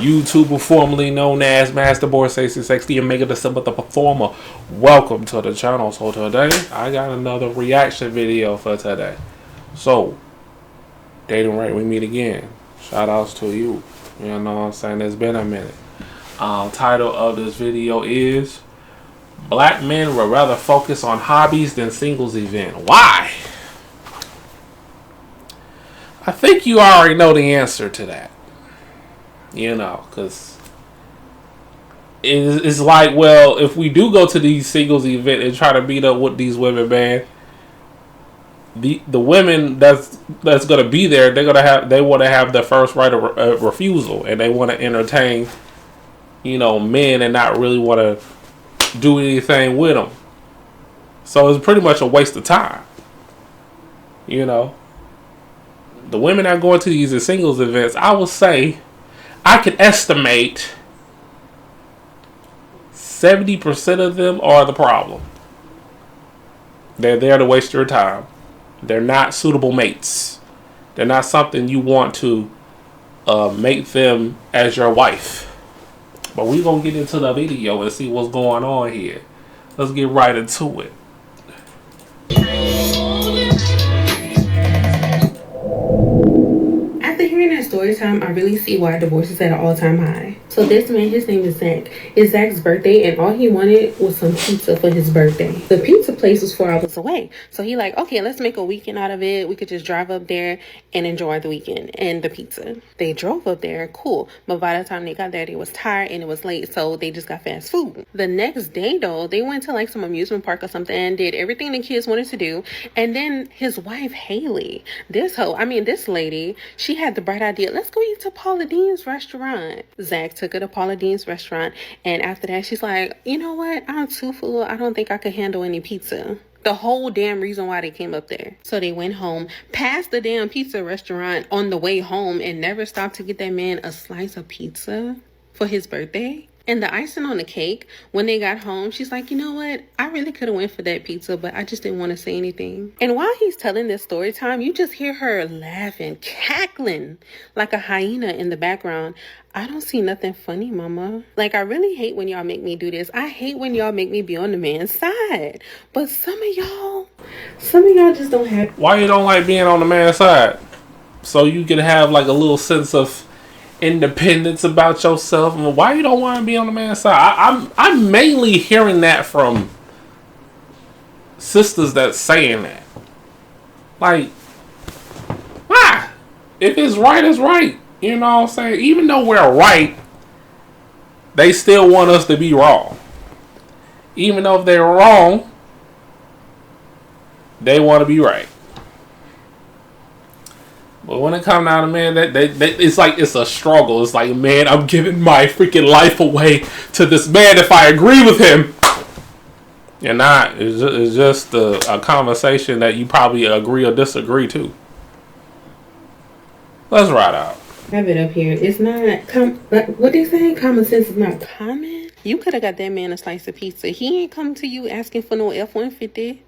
YouTuber formerly known as Masterboard 6660 and Mega December the Performer. Welcome to the channel. So today, I got another reaction video for today. So, dating right, we meet again. Shout outs to you. You know what I'm saying? It's been a minute. Title of this video is Black Men would rather focus on hobbies than singles event. Why? I think you already know the answer to that. You know, because it's like, well, if we do go to these singles event and try to meet up with these women, man, the women that's gonna be there, they want to have the first right of refusal, and they want to entertain, you know, men and not really want to do anything with them. So it's pretty much a waste of time. You know, the women that are going to these singles events, I would say, I can estimate 70% of them are the problem. They're there to waste your time. They're not suitable mates. They're not something you want to make them as your wife. But we're going to get into the video and see what's going on here. Let's get right into it. After hearing that story time, I really see why divorce is at an all-time high. So this man, his name is Zach. It's Zach's birthday, and all he wanted was some pizza for his birthday. The pizza place was 4 hours away. So he like, okay, let's make a weekend out of it. We could just drive up there and enjoy the weekend and the pizza. They drove up there, cool. But by the time they got there, they was tired and it was late, so they just got fast food. The next day, though, they went to like some amusement park or something and did everything the kids wanted to do. And then his wife, Haley, this lady, she had the bright idea, let's go eat to Paula Deen's restaurant. Zach took her to Paula Deen's restaurant, and after that she's like, you know what, I'm too full, I don't think I could handle any pizza. The whole damn reason why they came up there. So they went home, passed the damn pizza restaurant on the way home, and never stopped to get that man a slice of pizza for his birthday. And the icing on the cake, when they got home, she's like, you know what? I really could have went for that pizza, but I just didn't want to say anything. And while he's telling this story time, you just hear her laughing, cackling like a hyena in the background. I don't see nothing funny, mama. Like, I really hate when y'all make me do this. I hate when y'all make me be on the man's side. But some of y'all just don't have... Why you don't like being on the man's side? So you can have like a little sense of independence about yourself. Why you don't want to be on the man's side? I'm mainly hearing that from sisters that's saying that. Like, why? If it's right, it's right. You know what I'm saying? Even though we're right, they still want us to be wrong. Even though if they're wrong, they want to be right. But when it comes down to, man, it's like it's a struggle. It's like, man, I'm giving my freaking life away to this man if I agree with him. You're not. It's just a conversation that you probably agree or disagree to. Let's ride out. Have it up here. It's not like what they say. Common sense is not common. You could have got that man a slice of pizza. He ain't come to you asking for no F-150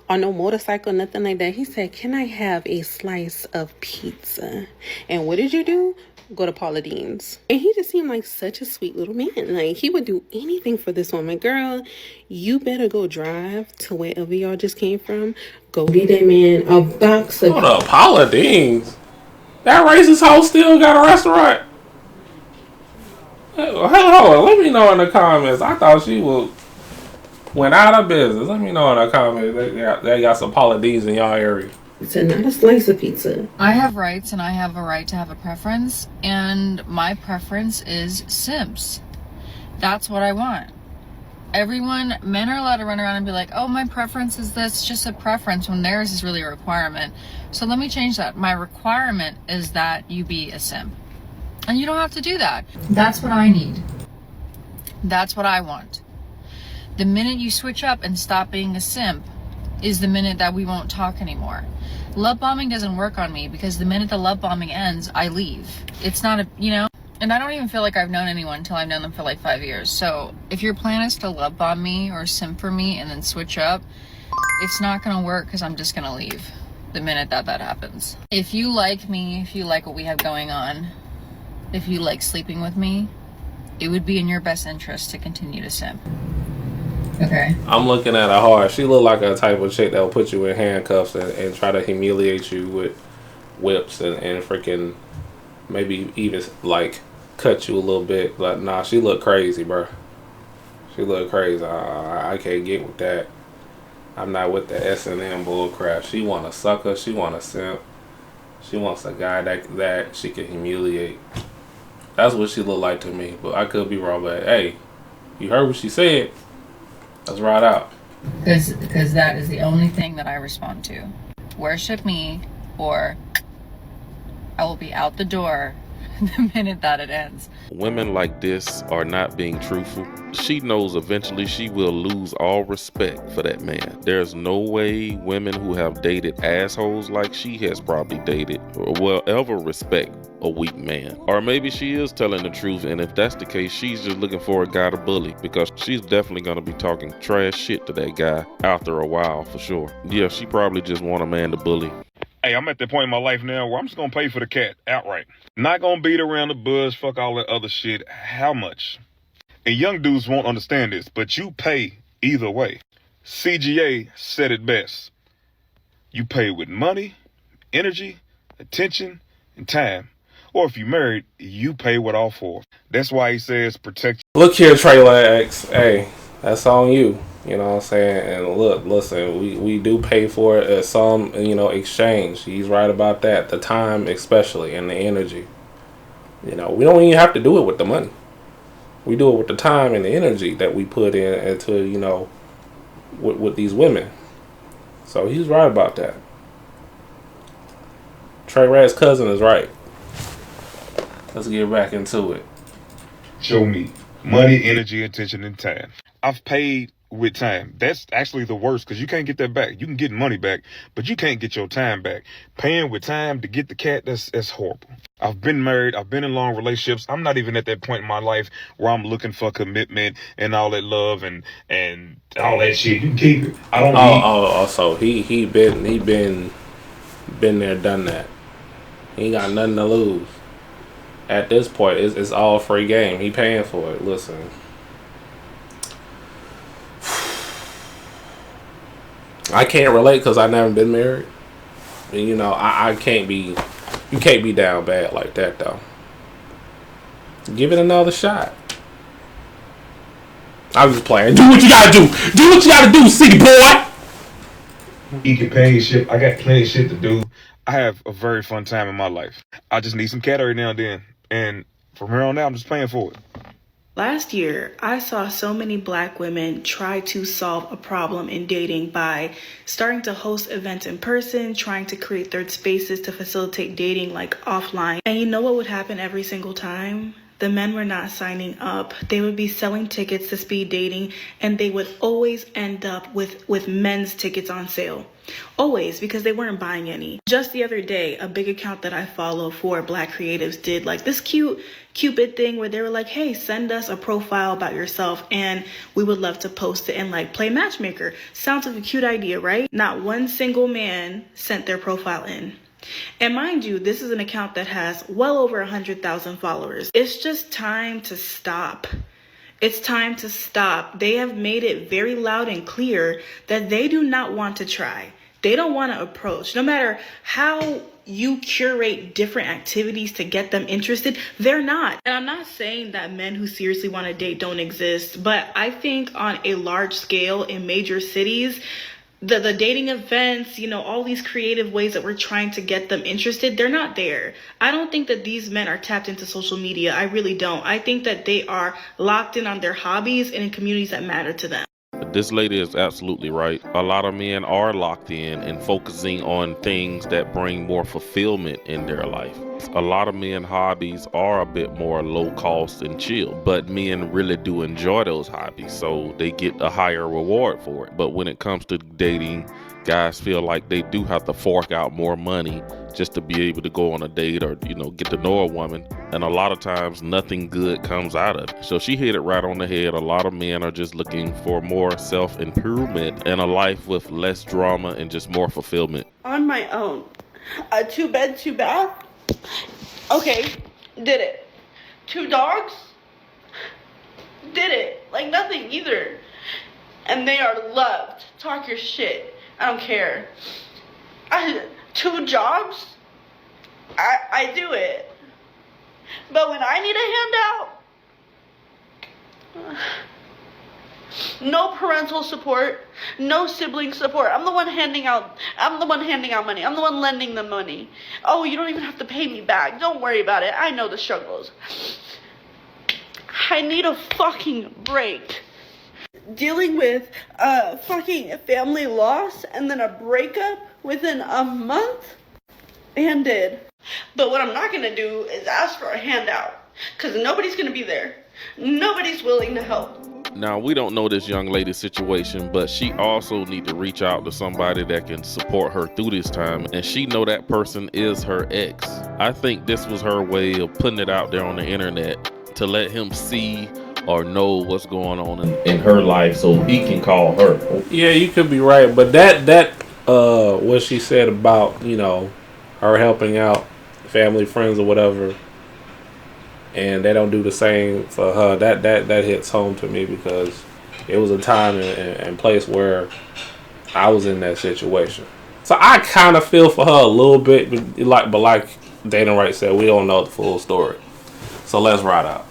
or no motorcycle, nothing like that. He said, "Can I have a slice of pizza?" And what did you do? Go to Paula Deen's. And he just seemed like such a sweet little man. Like, he would do anything for this woman. Girl, you better go drive to wherever y'all just came from. Go get that man a box of... Hold up, Paula Deen's? That racist hoe still got a restaurant? Hello, let me know in the comments. I thought she went out of business. Let me know in the comments. They got some Paula Deen's in y'all area. It's not a slice of pizza. I have rights, and I have a right to have a preference, and my preference is Sims. That's what I want. Men are allowed to run around and be like, oh, my preference is this. It's just a preference, when theirs is really a requirement. So let me change that. My requirement is that you be a sim. And you don't have to do that. That's what I need. That's what I want. The minute you switch up and stop being a simp is the minute that we won't talk anymore. Love bombing doesn't work on me, because the minute the love bombing ends, I leave. It's not and I don't even feel like I've known anyone until I've known them for like 5 years. So if your plan is to love bomb me or simp for me and then switch up, it's not going to work, because I'm just going to leave the minute that happens. If you like me, if you like what we have going on, if you like sleeping with me, it would be in your best interest to continue to simp. Okay. I'm looking at her hard. She look like a type of chick that will put you in handcuffs and try to humiliate you with whips and freaking maybe even like cut you a little bit. But nah, she look crazy, bro. She look crazy. I can't get with that. I'm not with the S&M bull crap. She want a sucker. She want a simp. She wants a guy that she can humiliate. That's what she look like to me. But I could be wrong. But hey, you heard what she said. Let's ride out. Because that is the only thing that I respond to. Worship me, or I will be out the door the minute that it ends. Women like this are not being truthful. She knows eventually she will lose all respect for that man. There's no way women who have dated assholes like she has probably dated will ever respect a weak man. Or maybe she is telling the truth, and if that's the case, she's just looking for a guy to bully, because she's definitely going to be talking trash shit to that guy after a while for sure. Yeah, she probably just want a man to bully. Hey, I'm at the point in my life now where I'm just going to pay for the cat outright. Not going to beat around the bush, fuck all that other shit. How much? And young dudes won't understand this, but you pay either way. CGA said it best. You pay with money, energy, attention, and time. Or if you're married, you pay with all four. That's why he says protect. Look here, Trailer X. Hey, that's on you. You know what I'm saying? And look, listen, we do pay for it at some, exchange. He's right about that. The time especially and the energy. We don't even have to do it with the money. We do it with the time and the energy that we put into, with these women. So he's right about that. Trey Rat's cousin is right. Let's get back into it. Show me money, energy, attention, and time. I've paid with time. That's actually the worst, because you can't get that back. You can get money back, but you can't get your time back. Paying with time to get the cat, that's horrible. I've been married. I've been in long relationships. I'm not even at that point in my life where I'm looking for commitment and all that love and all that shit. You can keep it. I don't need. So he been there, done that. He ain't got nothing to lose. At this point, it's all free game. He paying for it. Listen. I can't relate because I never been married. And, I can't be. You can't be down bad like that though. Give it another shot. I'm just playing. Do what you gotta do. Do what you gotta do, city boy. Eat companionship. I got plenty of shit to do. I have a very fun time in my life. I just need some cat every now and then. And from here on out, I'm just paying for it. Last year, I saw so many Black women try to solve a problem in dating by starting to host events in person, trying to create third spaces to facilitate dating like offline. And you know what would happen every single time? The men were not signing up. They would be selling tickets to speed dating, and they would always end up with men's tickets on sale. Always, because they weren't buying any. Just the other day, a big account that I follow for Black creatives did like this Cupid thing where they were like, hey, send us a profile about yourself and we would love to post it and like play matchmaker. Sounds like a cute idea, right? Not one single man sent their profile in. And mind you, this is an account that has well over 100,000 followers. It's just time to stop. It's time to stop. They have made it very loud and clear that they do not want to try. They don't want to approach. No matter how you curate different activities to get them interested, they're not. And I'm not saying that men who seriously want to date don't exist, but I think on a large scale in major cities, the dating events, all these creative ways that we're trying to get them interested, they're not there. I don't think that these men are tapped into social media. I really don't. I think that they are locked in on their hobbies and in communities that matter to them. This lady is absolutely right. A lot of men are locked in and focusing on things that bring more fulfillment in their life. A lot of men hobbies are a bit more low cost and chill, but men really do enjoy those hobbies, so they get a higher reward for it. But when it comes to dating, guys feel like they do have to fork out more money just to be able to go on a date or, get to know a woman. And a lot of times nothing good comes out of it. So she hit it right on the head. A lot of men are just looking for more self-improvement and a life with less drama and just more fulfillment. On my own. A 2-bed, 2-bath? Okay, did it. 2 dogs? Did it. Like nothing either. And they are loved. Talk your shit. I don't care. 2 jobs? I do it. But when I need a handout, no parental support, no sibling support. I'm the one handing out money. I'm the one lending them money. Oh, you don't even have to pay me back. Don't worry about it. I know the struggles. I need a fucking break. Dealing with a fucking family loss and then a breakup within a month? Ended. But what I'm not gonna do is ask for a handout. Because nobody's gonna be there. Nobody's willing to help. Now, we don't know this young lady's situation, but she also need to reach out to somebody that can support her through this time, and she know that person is her ex. I think this was her way of putting it out there on the internet to let him see or know what's going on in her life so he can call her. Yeah, you could be right, but that what she said about, you know, her helping out family, friends, or whatever, and they don't do the same for her, that hits home to me, because it was a time and place where I was in that situation. So I kind of feel for her a little bit, but like Dana Wright said, we don't know the full story. So let's ride out.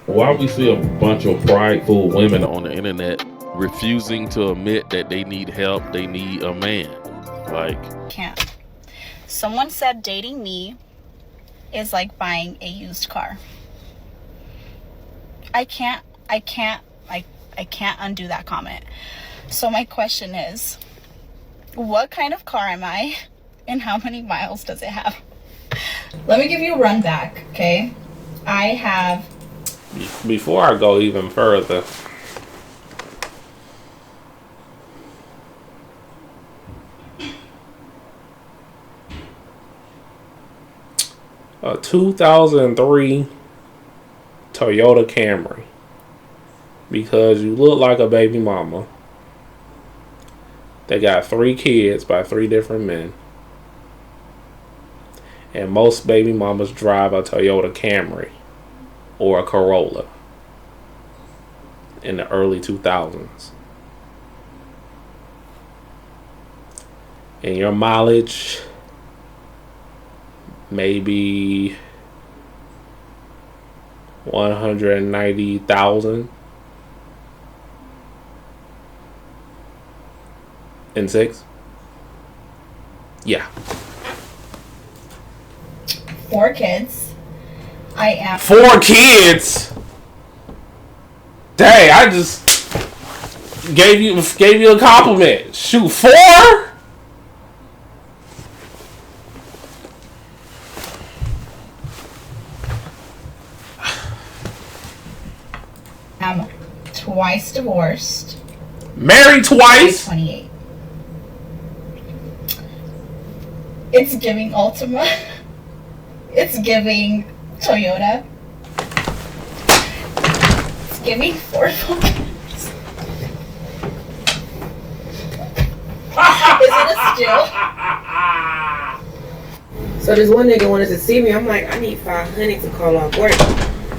Why we see a bunch of prideful women on the internet refusing to admit that they need help, they need a man. Can't. Someone said dating me is like buying a used car. I can't undo that comment. So my question is, what kind of car am I and how many miles does it have? Let me give you a run back, okay? I have... Before I go even further, a 2003 Toyota Camry, because you look like a baby mama. They got 3 kids by 3 different men, and most baby mamas drive a Toyota Camry or a Corolla in the early 2000s. And your mileage maybe 190,000 in 6. Yeah. 4 kids. I am 4 kids. Dang, I just gave you a compliment. Shoot, 4? I'm twice divorced. Married twice? 28. It's giving Ultima. It's giving Toyota. It's giving Ford Focus. Is it a steal? So this one nigga wanted to see me. I'm like, I need $500 to call off work.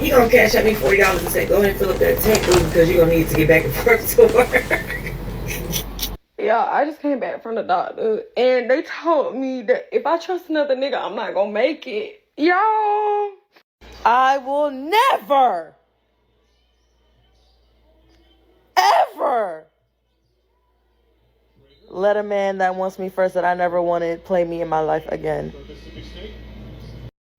He gonna cash out me $40 and say, go ahead and fill up that tank, please, because you're gonna need to get back and forth to work. Yeah, I just came back from the doctor, and they told me that if I trust another nigga, I'm not gonna make it. Y'all, I will never, ever let a man that wants me first that I never wanted play me in my life again.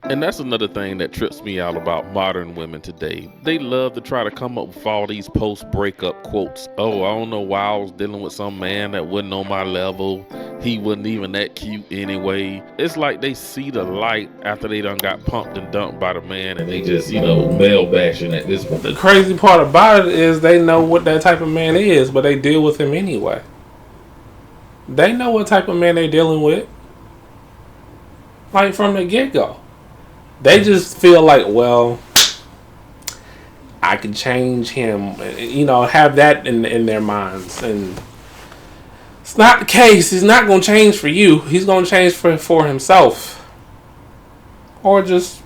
And that's another thing that trips me out about modern women today. They love to try to come up with all these post-breakup quotes. Oh, I don't know why I was dealing with some man that wasn't on my level. He wasn't even that cute anyway. It's like they see the light after they done got pumped and dumped by the man, and they just, male bashing at this point. The crazy part about it is they know what that type of man is, but they deal with him anyway. They know what type of man they're dealing with. Like from the get-go. They just feel like, well, I can change him, have that in their minds. And it's not the case. He's not going to change for you. He's going to change for himself. Or just,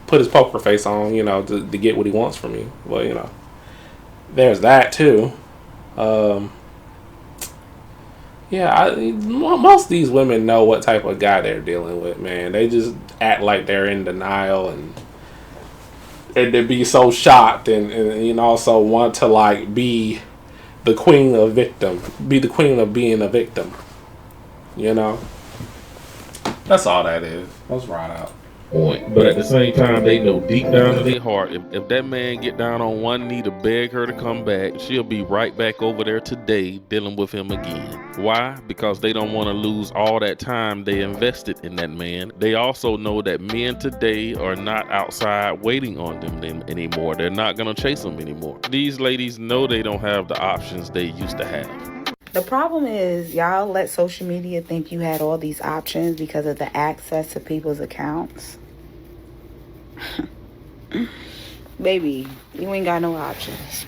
put his poker face on, to get what he wants from you. Well, there's that too. Yeah, most of these women know what type of guy they're dealing with, man. They just act like they're in denial and they be so shocked and also want to like be the queen of being a victim. That's all that is. Let's ride out. But at the same time, they know deep down in their heart, if that man get down on one knee to beg her to come back, she'll be right back over there today dealing with him again. Why? Because they don't want to lose all that time they invested in that man. They also know that men today are not outside waiting on them anymore. They're not going to chase them anymore. These ladies know they don't have the options they used to have. The problem is y'all let social media think you had all these options because of the access to people's accounts. Baby, you ain't got no options.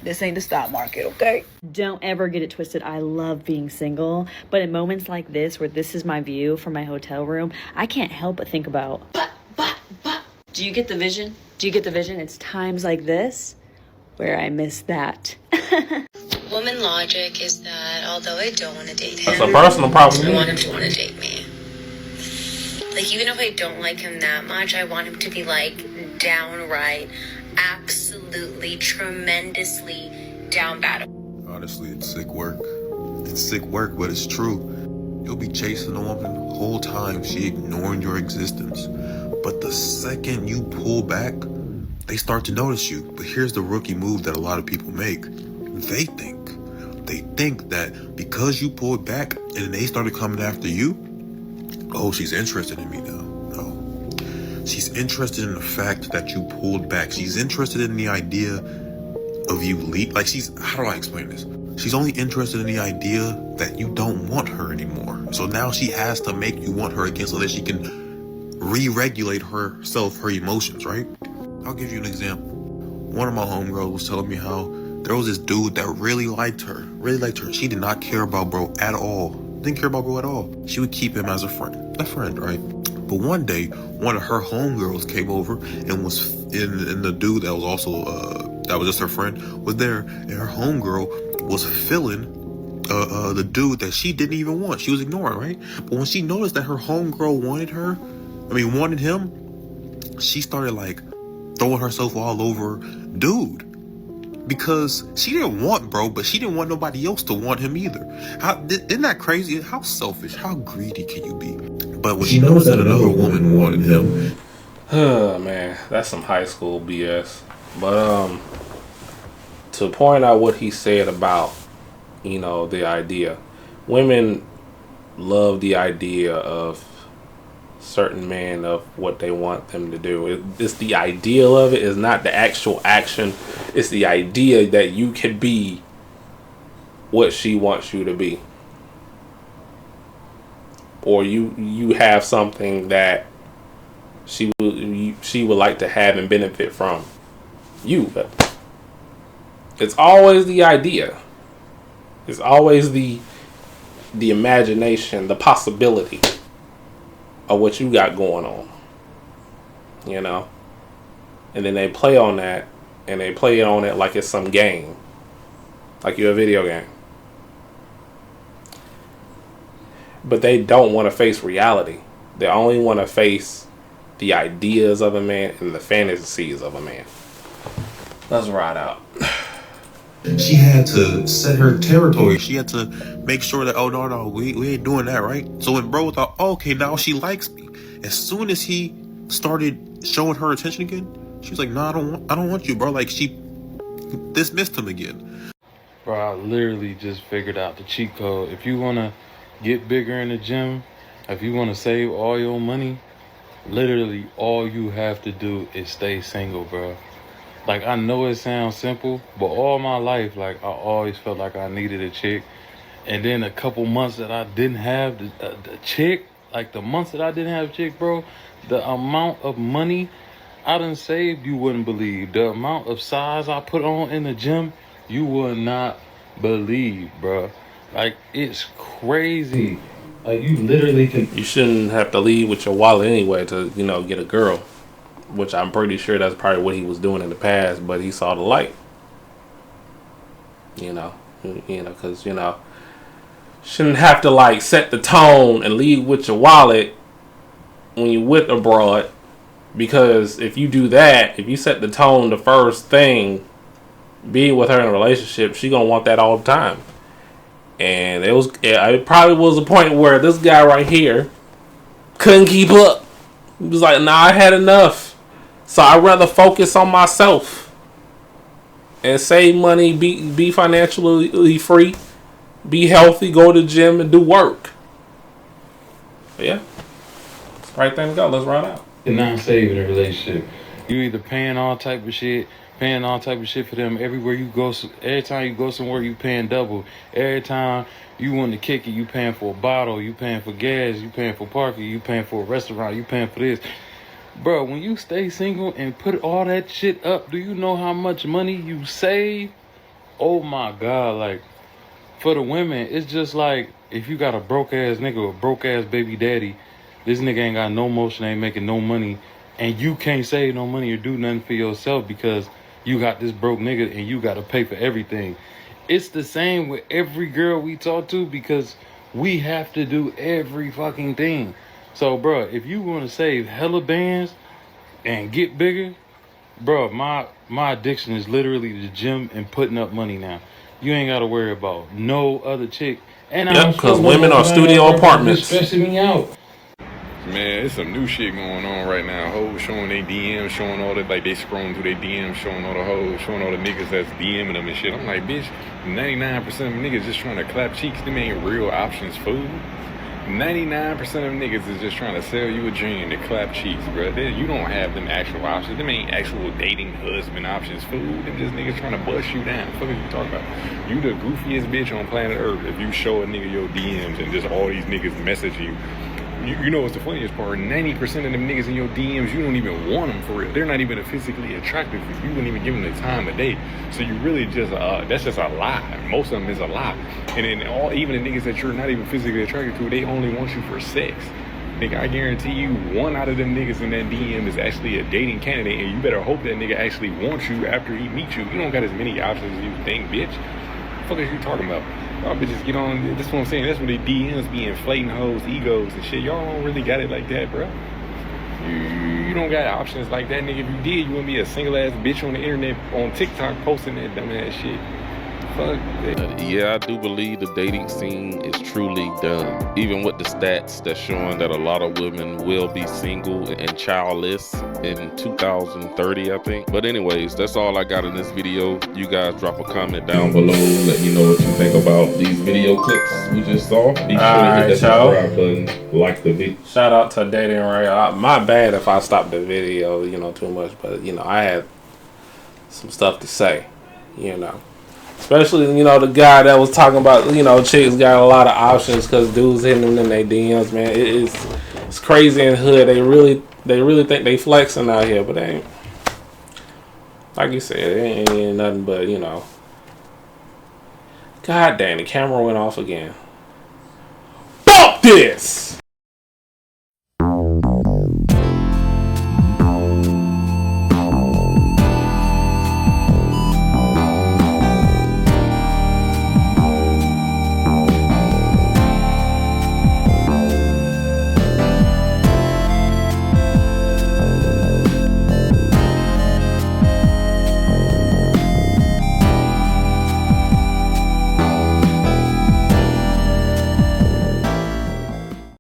This ain't the stock market, okay? Don't ever get it twisted. I love being single, but in moments like this, where this is my view from my hotel room, I can't help but think about, do you get the vision? Do you get the vision? It's times like this where I miss that. Woman logic is that although I don't want to date him, That's a personal problem. I want him to want to date me. Like, even if I don't like him that much, I want him to be like downright, absolutely, tremendously down bad. Honestly, it's sick work. It's sick work, but it's true. You'll be chasing a woman the whole time she ignoring your existence. But the second you pull back, they start to notice you. But here's the rookie move that a lot of people make. They think that because you pulled back and they started coming after you, oh, she's interested in me now. No. She's interested in the fact that you pulled back. She's interested in the idea of you how do I explain this? She's only interested in the idea that you don't want her anymore. So now she has to make you want her again so that she can re-regulate herself, her emotions, right? I'll give you an example. One of my homegirls was telling me how there was this dude that really liked her. She did not care about bro at all. Didn't care about bro at all. She would keep him as a friend, right? But one day, one of her homegirls came over and was in the dude that was also, that was just her friend, was there. And her homegirl was feeling the dude that she didn't even want. She was ignoring, right? But when she noticed that her homegirl wanted him, she started like throwing herself all over dude. Because she didn't want bro, but she didn't want nobody else to want him either. Isn't that crazy? How selfish, how greedy can you be? But when she noticed that another woman wanted him. Oh, man, that's some high school BS. But to point out what he said about, the idea. Women love the idea of certain men, of what they want them to do. It's the ideal of it. It's not the actual action. It's the idea that you could be what she wants you to be, or you have something that she would like to have and benefit from you. But it's always the idea. It's always the imagination, the possibility of what you got going on, and then they play on that, and they play on it like it's some game, like you're a video game. But they don't want to face reality. They only want to face the ideas of a man and the fantasies of a man. Let's ride out. She had to set her territory. She had to make sure that, oh, no, we ain't doing that, right? So when bro thought, oh, okay, now she likes me. As soon as he started showing her attention again, she was like, no, I don't want you, bro. Like, she dismissed him again. Bro, I literally just figured out the cheat code. If you want to get bigger in the gym, if you want to save all your money, literally all you have to do is stay single, bro. Like, I know it sounds simple, but all my life, like, I always felt like I needed a chick. And then a couple months that I didn't have the chick, like the months that I didn't have a chick, bro, the amount of money I done saved, you wouldn't believe. The amount of size I put on in the gym, you would not believe, bro. Like, it's crazy. Like, you literally can... You shouldn't have to leave with your wallet anyway to, get a girl. which I'm pretty sure that's probably what he was doing in the past, but he saw the light. Because shouldn't have to like set the tone and lead with your wallet when you with a broad, because if you do that, if you set the tone the first thing, being with her in a relationship, she gonna want that all the time. And it probably was a point where this guy right here couldn't keep up. He was like, nah, I had enough. So I'd rather focus on myself and save money, be financially free, be healthy, go to the gym, and do work. But yeah, it's the right thing to go. Let's ride out. You're not saving a relationship. You either paying all type of shit for them everywhere you go. Every time you go somewhere, you paying double. Every time you want to kick it, you paying for a bottle, you paying for gas, you paying for parking, you paying for a restaurant, you paying for this. Bro, when you stay single and put all that shit up, do you know how much money you save? Oh my God, like, for the women, it's just like, if you got a broke ass nigga or broke ass baby daddy, this nigga ain't got no motion, ain't making no money, and you can't save no money or do nothing for yourself because you got this broke nigga and you got to pay for everything. It's the same with every girl we talk to because we have to do every fucking thing. So, bro, if you want to save hella bands and get bigger, bro, my addiction is literally the gym and putting up money now. You ain't got to worry about no other chick. And yep, because women are studio apartments. Stressing me out. Man, it's some new shit going on right now. Hoes showing their DMs, showing all that, like they scrolling through their DMs, showing all the hoes, showing all the niggas that's DMing them and shit. I'm like, bitch, 99% of niggas just trying to clap cheeks. Them ain't real options, fool. 99% of niggas is just trying to sell you a dream to clap cheeks, bro. You don't have them actual options. Them ain't actual dating husband options, fool. Them just niggas trying to bust you down. What the fuck are you talking about? You the goofiest bitch on planet Earth if you show a nigga your DMs and just all these niggas message you. You know what's the funniest part? 90% of them niggas in your DMs, you don't even want them for real. They're not even physically attractive. You wouldn't even give them the time of day. So you really just, that's just a lie. Most of them is a lie. And then even the niggas that you're not even physically attracted to, they only want you for sex. Nigga, I guarantee you, one out of them niggas in that DM is actually a dating candidate, and you better hope that nigga actually wants you after he meets you. You don't got as many options as you think, bitch. What the fuck are you talking about? Y'all bitches get on, that's what I'm saying, that's what they DMs be inflating hoes, egos and shit. Y'all don't really got it like that, bro. You don't got options like that, nigga. If you did, you wouldn't be a single ass bitch on the internet, on TikTok, posting that dumb ass shit. Fuck that. Yeah, I do believe the dating scene is truly done. Even with the stats that's showing that a lot of women will be single and childless in 2030, I think. But anyways, that's all I got in this video. You guys drop a comment down below. Let me know what you think about these video clips we just saw. Be sure to hit that subscribe button, like the video. Shout out to Dating Ray. My bad if I stopped the video, too much. But, I had some stuff to say, Especially, the guy that was talking about, chicks got a lot of options because dudes hitting them in their DMs, man. It's crazy in the hood. They really think they flexing out here, but they ain't. Like you said, it ain't nothing but, God damn, the camera went off again. Fuck this!